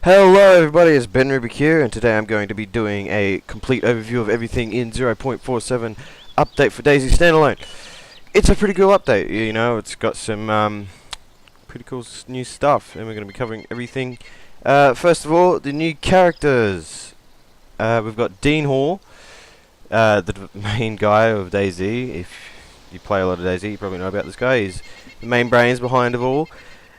Hello everybody, it's Ben Rubik here, and today I'm going to be doing a complete overview of everything in 0.47 update for DayZ Standalone. It's a pretty cool update, you know, it's got some pretty cool new stuff, and we're going to be covering everything. First of all, the new characters. We've got Dean Hall, the main guy of DayZ. If you play a lot of DayZ, you probably know about this guy. He's the main brains behind it all.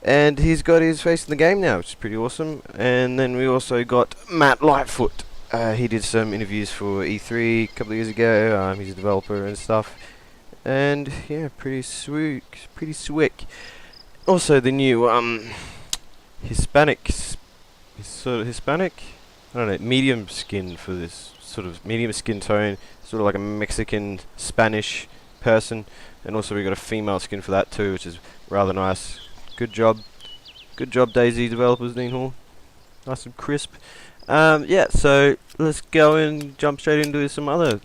And he's got his face in the game now, which is pretty awesome. And then we also got Matt Lightfoot. He did some interviews for E3 a couple of years ago. He's a developer and stuff. And yeah, pretty sweet, pretty swick. Also the new Hispanic, sort of Hispanic, I don't know, medium skin for this sort of medium skin tone, sort of like a Mexican Spanish person. And also we got a female skin for that too, which is rather nice. Good job DayZ developers, Dean Hall. Nice and crisp. Yeah, so let's go and jump straight into some other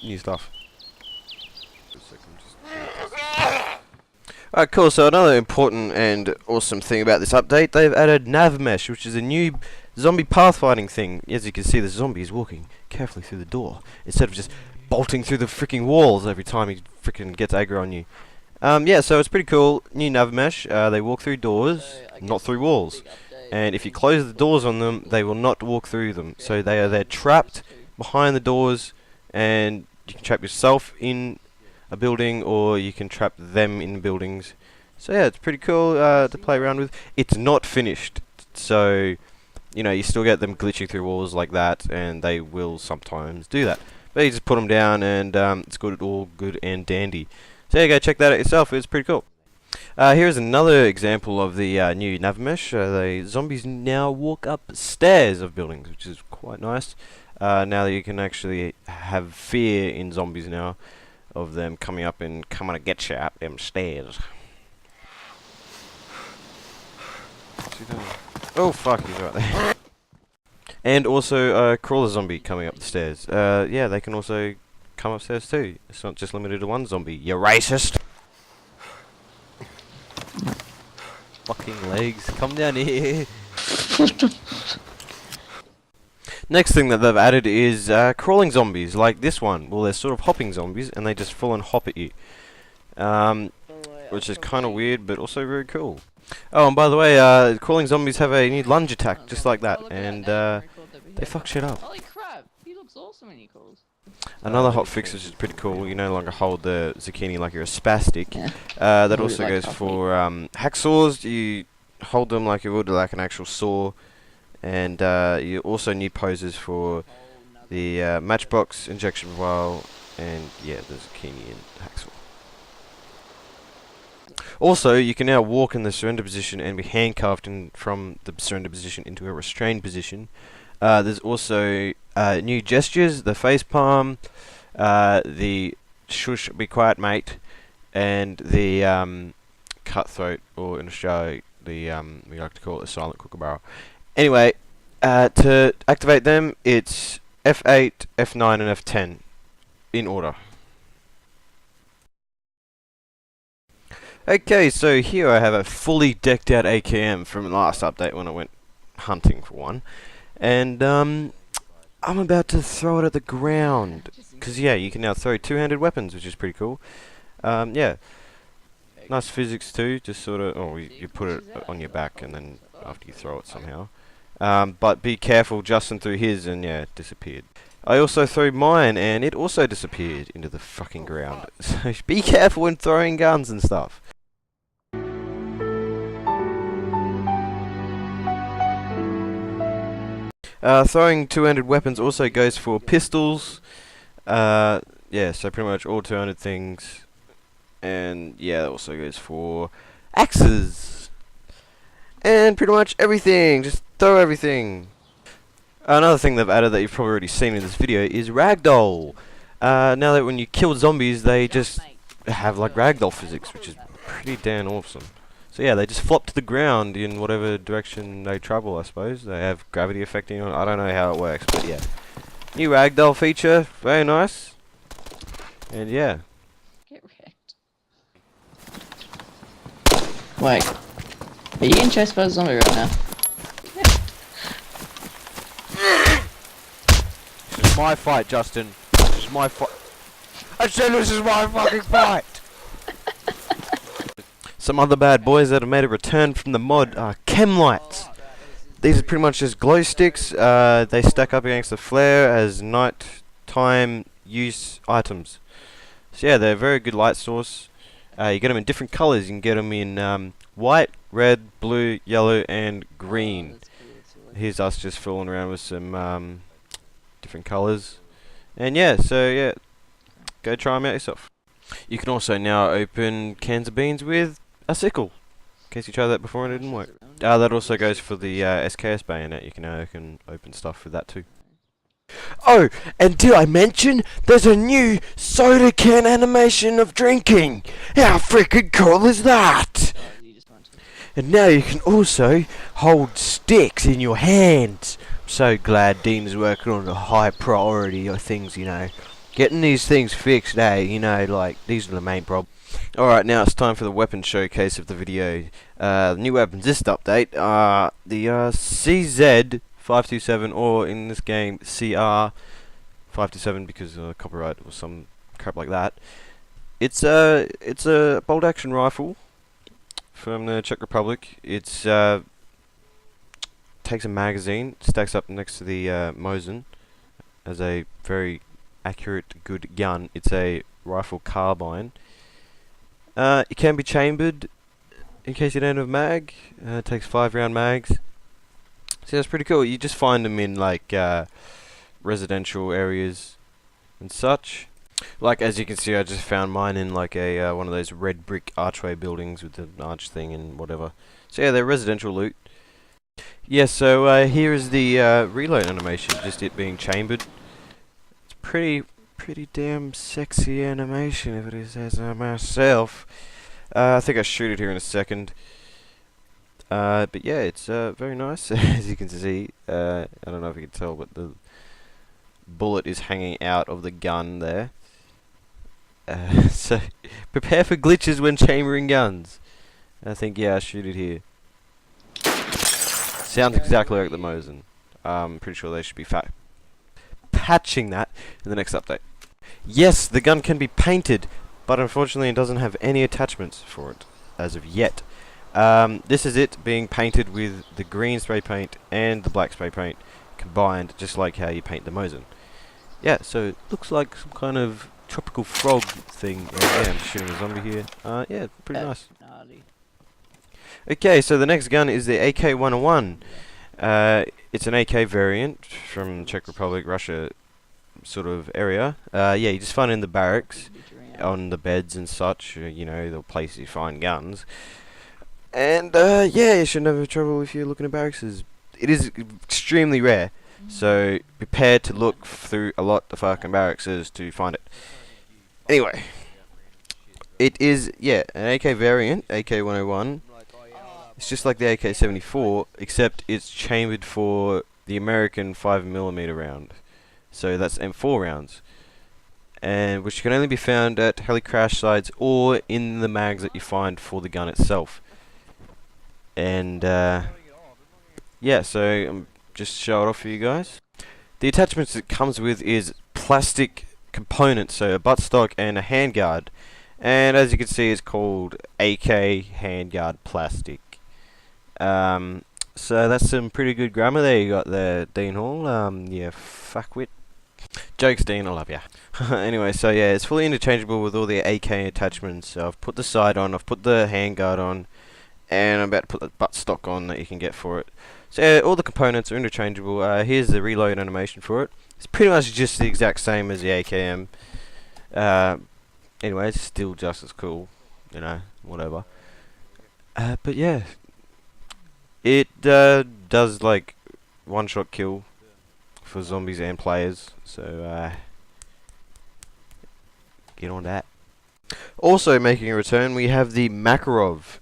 new stuff. Alright, cool, so another important and awesome thing about this update, they've added Navmesh, which is a new zombie pathfinding thing. As you can see, the zombie is walking carefully through the door, instead of just bolting through the freaking walls every time he freaking gets aggro on you. Yeah, so it's pretty cool. New Navmesh. They walk through doors, not through walls. And if you close the doors on them, they will not walk through them. So they're trapped behind the doors, and you can trap yourself in a building, or you can trap them in buildings. So yeah, it's pretty cool to play around with. It's not finished, so you know, you still get them glitching through walls like that, and they will sometimes do that. But you just put them down, and it's all good and dandy. So yeah, go check that out yourself, it's pretty cool. Here's another example of the new Navmesh. The zombies now walk up stairs of buildings, which is quite nice. Now that you can actually have fear in zombies now, of them coming up and coming to get you up them stairs. Oh fuck, he's right there. And also crawler zombie coming up the stairs. Yeah, they can also come upstairs too. It's not just limited to one zombie. You racist! Fucking legs, come down here. Next thing that they've added is crawling zombies, like this one. Well, they're sort of hopping zombies, and they just full on hop at you. Which is kind of weird, but also very cool. Oh, and by the way, crawling zombies have a new lunge attack, just like that, and they fuck shit up. Holy crap, he looks awesome when he crawls. Another hot fix which is pretty cool, you no longer hold the zucchini like you're a spastic. Yeah. That also goes for hacksaws. You hold them like you would like an actual saw. And you also need poses for the matchbox, injection vial, and yeah, the zucchini and hacksaw. Also, you can now walk in the surrender position and be handcuffed from the surrender position into a restrained position. There's also new gestures, the face palm, the shush, be quiet mate, and the cutthroat, or in Australia, the we like to call it the silent kookaburra. Anyway, to activate them, it's F8, F9, and F10 in order. Okay, so here I have a fully decked out AKM from the last update when I went hunting for one. And I'm about to throw it at the ground, because yeah, you can now throw two-handed weapons, which is pretty cool. Yeah, nice physics too, just sort of, oh, you put it on your back and then after you throw it somehow. But be careful, Justin threw his and yeah, it disappeared. I also threw mine and it also disappeared into the fucking ground. So be careful when throwing guns and stuff. Throwing two-handed weapons also goes for pistols. Yeah, so pretty much all two-handed things. And yeah, that also goes for axes. And pretty much everything. Just throw everything. Another thing they've added that you've probably already seen in this video is Ragdoll. Now that when you kill zombies, they just have like Ragdoll physics, which is pretty damn awesome. So yeah, they just flop to the ground in whatever direction they travel, I suppose. They have gravity affecting on. I don't know how it works, but yeah. New Ragdoll feature, very nice. And yeah. Get wrecked. Wait. Are you getting chased by a zombie right now? is my fight, Justin. This is my fight. I said this is my fucking fight! Some other bad boys that have made a return from the mod are Chem Lights. These are pretty much just glow sticks. They stack up against the flare as night-time use items. So yeah, they're a very good light source. You get them in different colours. You can get them in white, red, blue, yellow, and green. Here's us just fooling around with some different colours. And yeah, so yeah, go try them out yourself. You can also now open cans of beans with a sickle, in case you tried that before and it didn't work. That also goes for the SKS bayonet. You can open stuff with that too. Oh, and did I mention there's a new soda can animation of drinking? How freaking cool is that? And now you can also hold sticks in your hands. I'm so glad Dean is working on the high priority of things, you know. Getting these things fixed, you know, like, these are the main problems. Alright, now it's time for the weapon showcase of the video. The new weapons this update are the CZ527, or in this game, CR527, because copyright or some crap like that. It's a bolt action rifle from the Czech Republic. It's takes a magazine, stacks up next to the Mosin as a very accurate, good gun. It's a rifle carbine. It can be chambered in case you don't have mag. It takes 5-round mags. So that's pretty cool. You just find them in like residential areas and such. Like, as you can see, I just found mine in like a one of those red brick archway buildings with the arch thing and whatever. So yeah, they're residential loot. Yeah, so here is the reload animation, just it being chambered. It's pretty damn sexy animation, if it is as myself. I think I'll shoot it here in a second. But yeah, it's very nice, as you can see. I don't know if you can tell, but the bullet is hanging out of the gun there. So, prepare for glitches when chambering guns. I think, yeah, I'll shoot it here. Sounds exactly like the Mosin. I'm pretty sure they should be patching that in the next update. Yes, the gun can be painted, but unfortunately it doesn't have any attachments for it as of yet. This is it being painted with the green spray paint and the black spray paint combined, just like how you paint the Mosin. Yeah, so it looks like some kind of tropical frog thing. Yeah, I'm shooting a zombie here. Yeah, pretty nice. Okay, so the next gun is the AK-101. It's an AK variant from Czech Republic, Russia sort of area. Yeah, you just find it in the barracks, on the beds and such, you know, the places you find guns. And yeah, you shouldn't have trouble if you're looking at barracks. It is extremely rare, so prepare to look through a lot of fucking barracks to find it. Anyway, it is, yeah, an AK variant, AK-101. It's just like the AK-74, except it's chambered for the American 5mm round. So that's M4 rounds, and which can only be found at heli crash sites or in the mags that you find for the gun itself. And yeah, so just show it off for you guys. The attachments it comes with is plastic components, so a buttstock and a handguard. And as you can see, it's called AK handguard plastic. So that's some pretty good grammar there you got there, Dean Hall. Yeah, fuckwit. Jokes, Dean, I love ya. Anyway, so yeah, it's fully interchangeable with all the AK attachments. So I've put the sight on, I've put the handguard on, and I'm about to put the buttstock on that you can get for it. So yeah, all the components are interchangeable. Here's the reload animation for it. It's pretty much just the exact same as the AKM. Anyway, it's still just as cool, you know, whatever. But yeah, it does like one-shot kill for zombies and players, so get on that. Also making a return, we have the Makarov.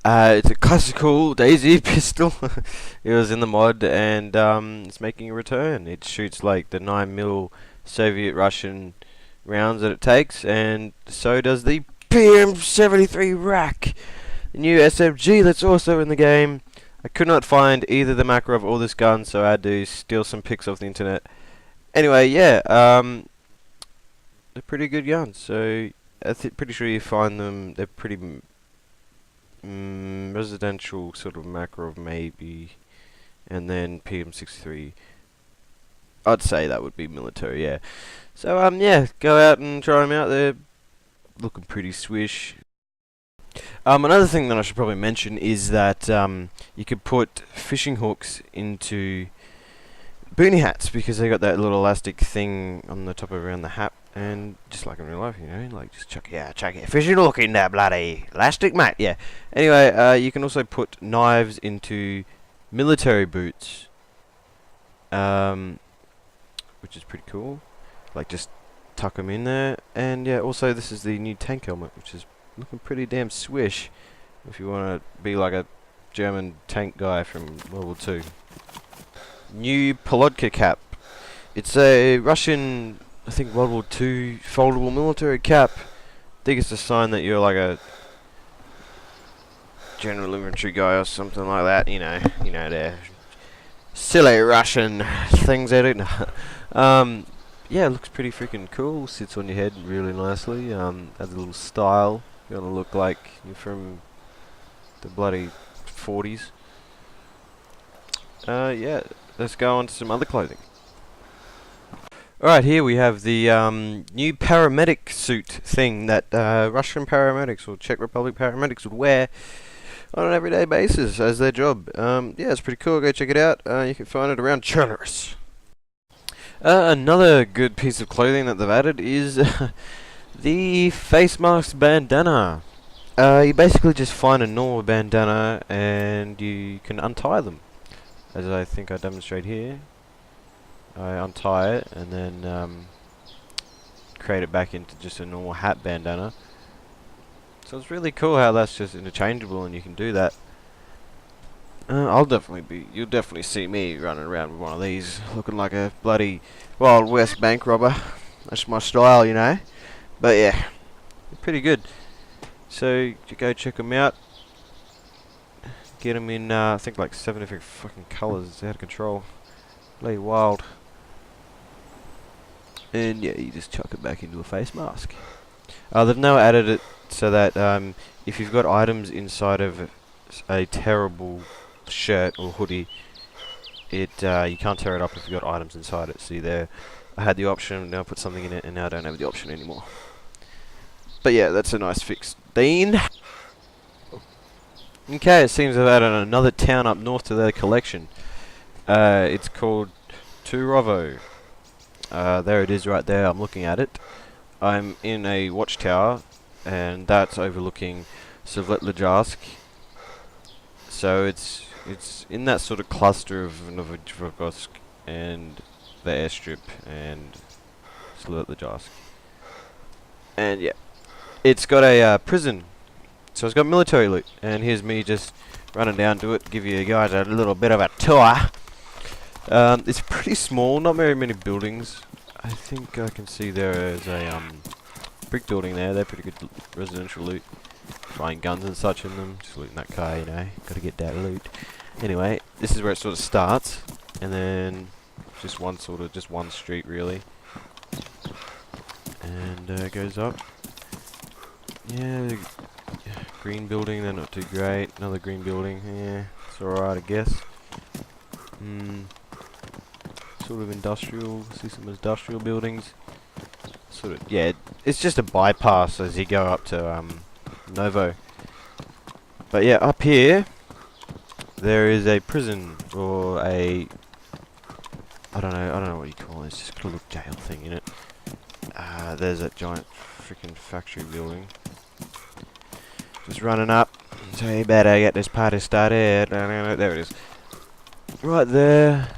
It's a classical DayZ pistol. It was in the mod, and it's making a return. It shoots like the 9mm Soviet Russian rounds that it takes, and so does the PM73 rack, the new SMG that's also in the game. I could not find either the Makarov or this gun, so I had to steal some pics off the internet Anyway, yeah, they're pretty good guns. So pretty sure you find them. They're pretty residential, sort of Makarov maybe, and then PM73. I'd say that would be military, yeah. So yeah, go out and try them out. They're looking pretty swish. Another thing that I should probably mention is that you could put fishing hooks into boonie hats because they got that little elastic thing on the top of around the hat, and just like in real life, you know, like just chuck it, fishing hook in that bloody elastic, mate. Yeah. Anyway, you can also put knives into military boots, which is pretty cool. Like just tuck them in there, and yeah. Also, this is the new tank helmet, which is looking pretty damn swish. If you want to be like a German tank guy from World War II. New Polodka cap. It's a Russian, I think, World War II foldable military cap. I think it's a sign that you're like a general infantry guy or something like that. You know, they're silly Russian things they do. Yeah, it looks pretty freaking cool. Sits on your head really nicely. Has a little style. You want to look like you're from the bloody 40s. Yeah. Let's go on to some other clothing. Alright, here we have the new paramedic suit thing that Russian paramedics or Czech Republic paramedics would wear on an everyday basis as their job. Yeah, it's pretty cool. Go check it out. You can find it around Chernobyl. Another good piece of clothing that they've added is the face mask bandana. You basically just find a normal bandana and you can untie them. As I think I demonstrate here. I untie it and then create it back into just a normal hat bandana. So it's really cool how that's just interchangeable and you can do that. You'll definitely see me running around with one of these, looking like a bloody Wild West bank robber. That's my style, you know. But yeah, pretty good. So you go check them out. Get them in, I think like 7 different fucking colours. It's out of control. Bloody wild. And yeah, you just chuck it back into a face mask. They've now added it so that if you've got items inside of a terrible shirt or hoodie, you can't tear it up if you've got items inside it. See there, I had the option, now I put something in it, and now I don't have the option anymore. But yeah, that's a nice fix. Dean. Okay, it seems they've added another town up north to their collection. It's called Rovo. There it is right there, I'm looking at it. I'm in a watchtower, and that's overlooking Svetlojarsk. So it's in that sort of cluster of Novocherkassk and the airstrip and Svetlojarsk. And yeah, it's got a prison. So it's got military loot, and here's me just running down to it, give you guys a little bit of a tour. It's pretty small, not very many buildings. I think I can see there is a brick building there. They're pretty good residential loot. Flying guns and such in them, just looting that car, you know. Gotta get that loot. Anyway, this is where it sort of starts, and then just one street really, and it goes up. Yeah. Green building, they're not too great. Another green building, yeah, it's alright I guess. Sort of industrial, see some industrial buildings. Sort of, yeah, it's just a bypass as you go up to Novo. But yeah, up here, there is a prison, or a, I don't know what you call it, it's just got a little jail thing in it. There's that giant freaking factory building. Just running up. So you better get this party started. There it is. Right there.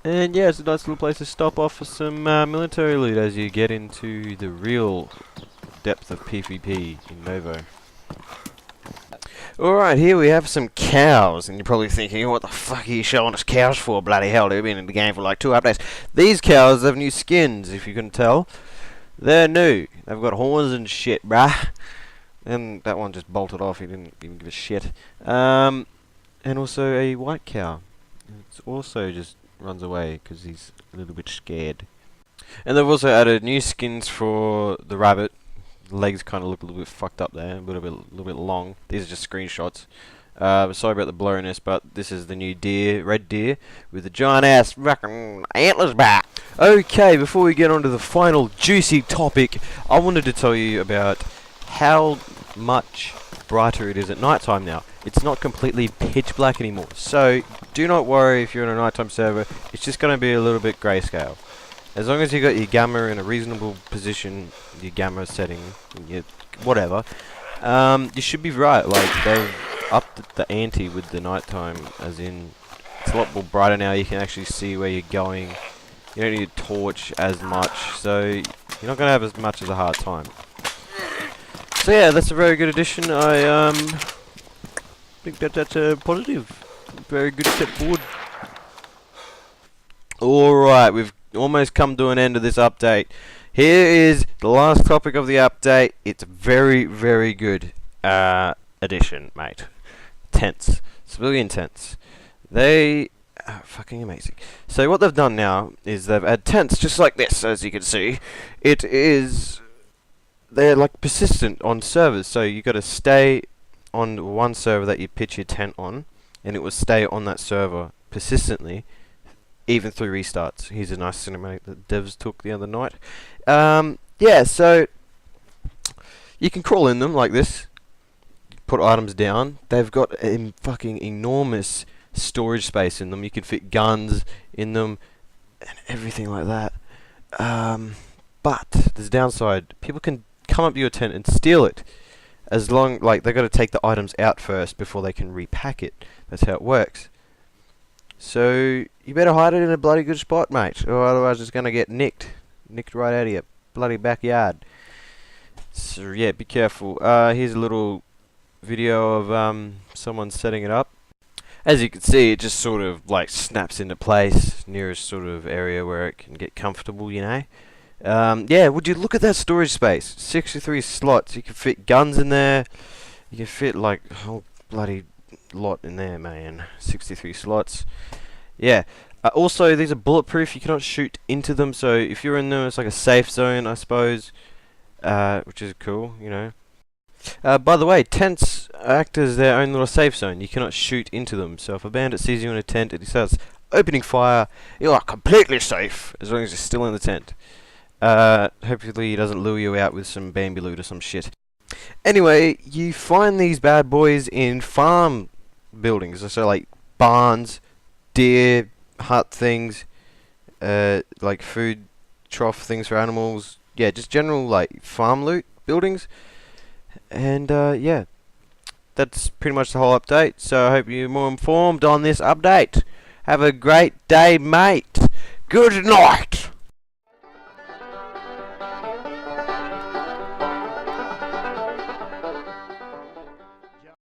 And yeah, it's a nice little place to stop off for some military loot as you get into the real depth of PvP in Novo. Alright, here we have some cows. And you're probably thinking, what the fuck are you showing us cows for? Bloody hell, they've been in the game for like 2 updates. These cows have new skins, if you can tell. They're new. They've got horns and shit, bruh. And that one just bolted off, he didn't even give a shit. And also a white cow. It's also just runs away because he's a little bit scared. And they've also added new skins for the rabbit. The legs kind of look a little bit fucked up there, a little bit long. These are just screenshots. Sorry about the blurriness, but this is the new deer, red deer, with the giant ass fucking antlers back. Okay, before we get on to the final juicy topic, I wanted to tell you about how much brighter it is at night time now. It's not completely pitch black anymore, so do not worry if you're on a nighttime server. It's just going to be a little bit grayscale. As long as you got your gamma in a reasonable position, your gamma setting, your whatever, you should be right. Like, they've upped the ante with the nighttime, as in it's a lot more brighter now. You can actually see where you're going. You don't need a torch as much, so you're not going to have as much as a hard time. So yeah, that's a very good addition. I think that's a positive, very good step forward. Alright, we've almost come to an end of this update. Here is the last topic of the update. It's a very, very good addition, mate. Tents. Civilian tents. They are fucking amazing. So what they've done now is they've added tents just like this, as you can see. They're like persistent on servers, so you got to stay on one server that you pitch your tent on, and it will stay on that server persistently, even through restarts. Here's a nice cinematic that devs took the other night. Yeah, so you can crawl in them like this, put items down. They've got a fucking enormous storage space in them. You can fit guns in them and everything like that. But there's a downside. People can come up to your tent and steal it. As long, like, they've got to take the items out first before they can repack it. That's how it works. So you better hide it in a bloody good spot, mate, or otherwise it's gonna get nicked right out of your bloody backyard. So yeah, be careful. Here's a little video of someone setting it up. As you can see, it just sort of like snaps into place, nearest sort of area where it can get comfortable, you know. Yeah, would you look at that storage space? 63 slots. You can fit guns in there. You can fit like a whole bloody lot in there, man. 63 slots. Yeah. Also, these are bulletproof. You cannot shoot into them, so if you're in them, it's like a safe zone, I suppose. Which is cool, you know. By the way, tents act as their own little safe zone. You cannot shoot into them, so if a bandit sees you in a tent and he starts opening fire, you are completely safe, as long as you're still in the tent. Hopefully he doesn't lure you out with some Bambi loot or some shit. Anyway, you find these bad boys in farm buildings, so like barns, deer, hut things, like food trough things for animals. Yeah, just general like farm loot buildings. And yeah, that's pretty much the whole update. So I hope you're more informed on this update. Have a great day, mate. Good night.